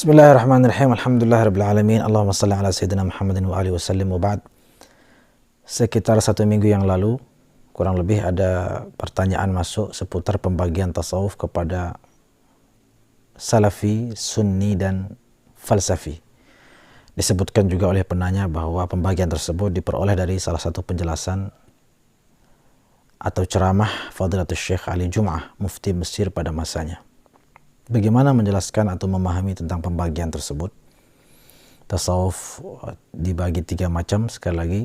Bismillahirrahmanirrahim. Alhamdulillahirabbil alamin. Allahumma shalli ala sayyidina Muhammadin wa alihi wasallim wa ba'd. Sekitar 1 minggu yang lalu, kurang lebih ada pertanyaan masuk seputar pembagian tasawuf kepada Salafi, Sunni, dan Falsafi. Disebutkan juga oleh penanya bahwa pembagian tersebut diperoleh dari salah satu penjelasan atau ceramah Fadilatul Syekh Ali Jum'ah, mufti Mesir pada masanya. Bagaimana menjelaskan atau memahami tentang pembagian tersebut? Tasawuf dibagi 3 macam, sekali lagi.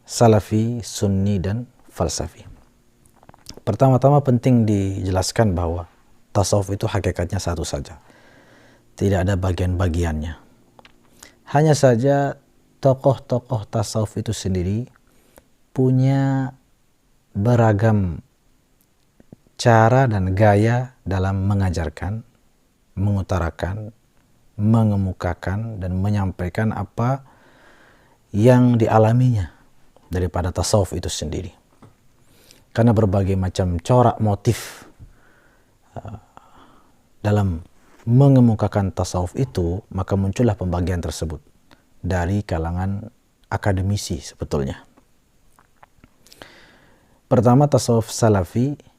Salafi, Sunni, dan Falsafi. Pertama-tama penting dijelaskan bahwa tasawuf itu hakikatnya satu saja. Tidak ada bagian-bagiannya. Hanya saja tokoh-tokoh tasawuf itu sendiri punya beragam cara dan gaya dalam mengajarkan, mengutarakan, mengemukakan, dan menyampaikan apa yang dialaminya daripada tasawuf itu sendiri. Karena berbagai macam corak motif dalam mengemukakan tasawuf itu, maka muncullah pembagian tersebut dari kalangan akademisi sebetulnya. Pertama, tasawuf salafi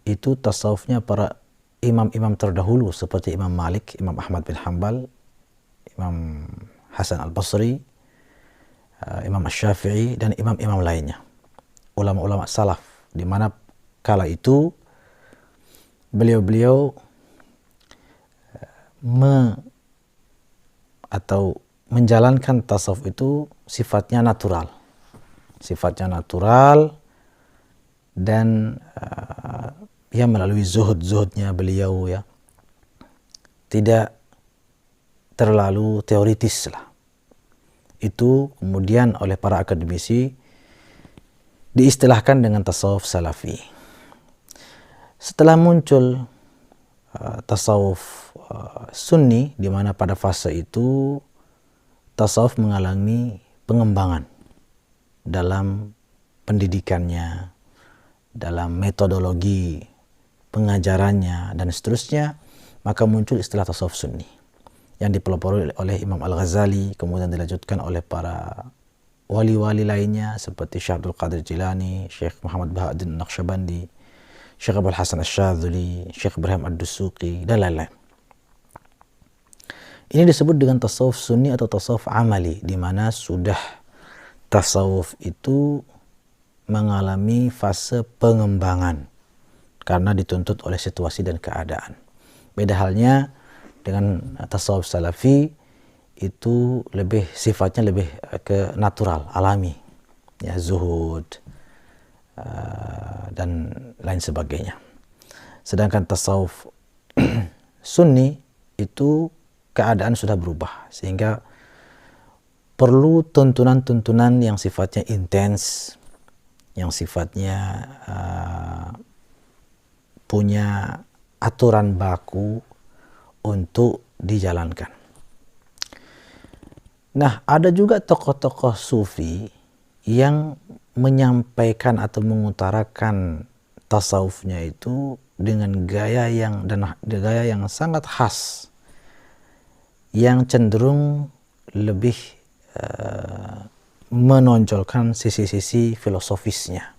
itu tasawufnya para imam-imam terdahulu seperti Imam Malik, Imam Ahmad bin Hanbal, Imam Hasan al-Basri, Imam Asy-Syafi'i, dan imam-imam lainnya. Ulama-ulama salaf, di mana kala itu beliau-beliau menjalankan tasawuf itu sifatnya natural. Sifatnya natural dan ya melalui zuhudnya beliau, ya tidak terlalu teoritis lah. Itu kemudian oleh para akademisi diistilahkan dengan tasawuf salafi. Setelah muncul tasawuf sunni, di mana pada fase itu tasawuf mengalami pengembangan dalam pendidikannya, dalam metodologi pengajarannya, dan seterusnya, maka muncul istilah tasawuf sunni yang dipelopori oleh Imam Al-Ghazali, kemudian dilanjutkan oleh para wali-wali lainnya seperti Syekh Abdul Qadir Jilani, Syekh Muhammad Bahauddin Naqsyabandi, Syekh Abdul Hasan Asy-Syadzili, Syekh Ibrahim Ad-Dusuqi, dan lain-lain. Ini disebut dengan tasawuf sunni atau tasawuf amali, di mana sudah tasawuf itu mengalami fase pengembangan karena dituntut oleh situasi dan keadaan. Beda halnya dengan tasawuf salafi, itu sifatnya lebih ke natural, alami, ya, zuhud dan lain sebagainya. Sedangkan tasawuf sunni itu keadaan sudah berubah, sehingga perlu tuntunan-tuntunan yang sifatnya intens, yang sifatnya punya aturan baku untuk dijalankan. Nah, ada juga tokoh-tokoh sufi yang menyampaikan atau mengutarakan tasawufnya itu dengan gaya yang sangat khas, yang cenderung lebih menonjolkan sisi-sisi filosofisnya,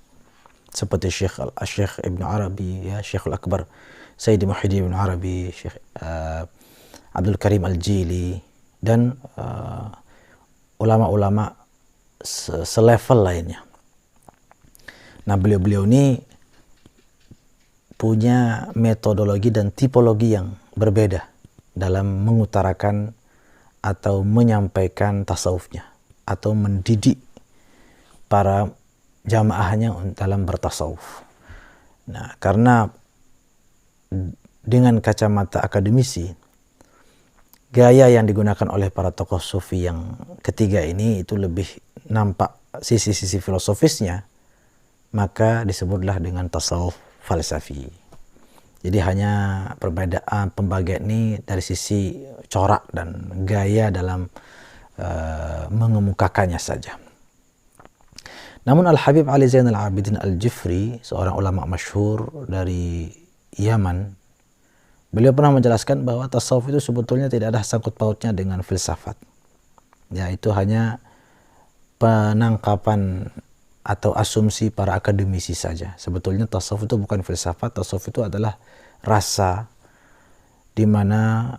seperti Syekh Ibn Arabi, ya, Syekhul Akbar Sayyidi Muhyiddin Ibn Arabi, Syekh Abdul Karim Al-Jili, dan ulama-ulama selevel lainnya. Nah, beliau-beliau ini punya metodologi dan tipologi yang berbeda dalam mengutarakan atau menyampaikan tasawufnya, atau mendidik para jamaahnya dalam bertasawuf. Nah, karena dengan kacamata akademisi, gaya yang digunakan oleh para tokoh sufi yang ketiga ini itu lebih nampak sisi-sisi filosofisnya, maka disebutlah dengan tasawuf falsafi. Jadi hanya perbedaan pembagian ini dari sisi corak dan gaya dalam mengemukakannya saja. Namun Al-Habib Ali Zainal Abidin Al-Jifri, seorang ulama masyhur dari Yaman, Beliau pernah menjelaskan bahwa tasawuf itu sebetulnya tidak ada sangkut pautnya dengan filsafat. Ya, itu hanya penangkapan atau asumsi para akademisi saja. Sebetulnya tasawuf itu bukan filsafat, tasawuf itu adalah rasa, di mana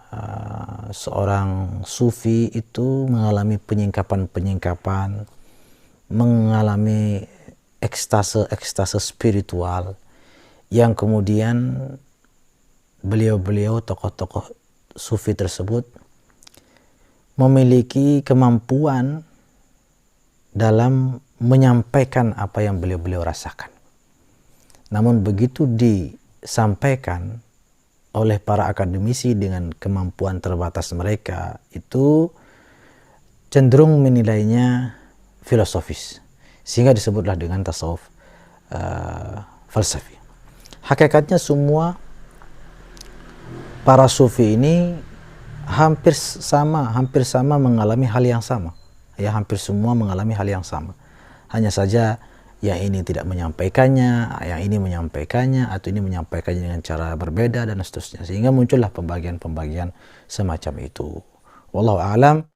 seorang sufi itu mengalami penyingkapan-penyingkapan, mengalami ekstase-ekstase spiritual, yang kemudian beliau-beliau, tokoh-tokoh sufi tersebut memiliki kemampuan dalam menyampaikan apa yang beliau-beliau rasakan. Namun begitu disampaikan oleh para akademisi dengan kemampuan terbatas mereka, itu cenderung menilainya filosofis, sehingga disebutlah dengan tasawuf falsafi. Hakikatnya semua para sufi ini hampir sama mengalami hal yang sama. Ya, hampir semua mengalami hal yang sama. Hanya saja yang ini tidak menyampaikannya, yang ini menyampaikannya, atau ini menyampaikannya dengan cara berbeda, dan seterusnya. Sehingga muncullah pembagian-pembagian semacam itu. Wallahu a'lam.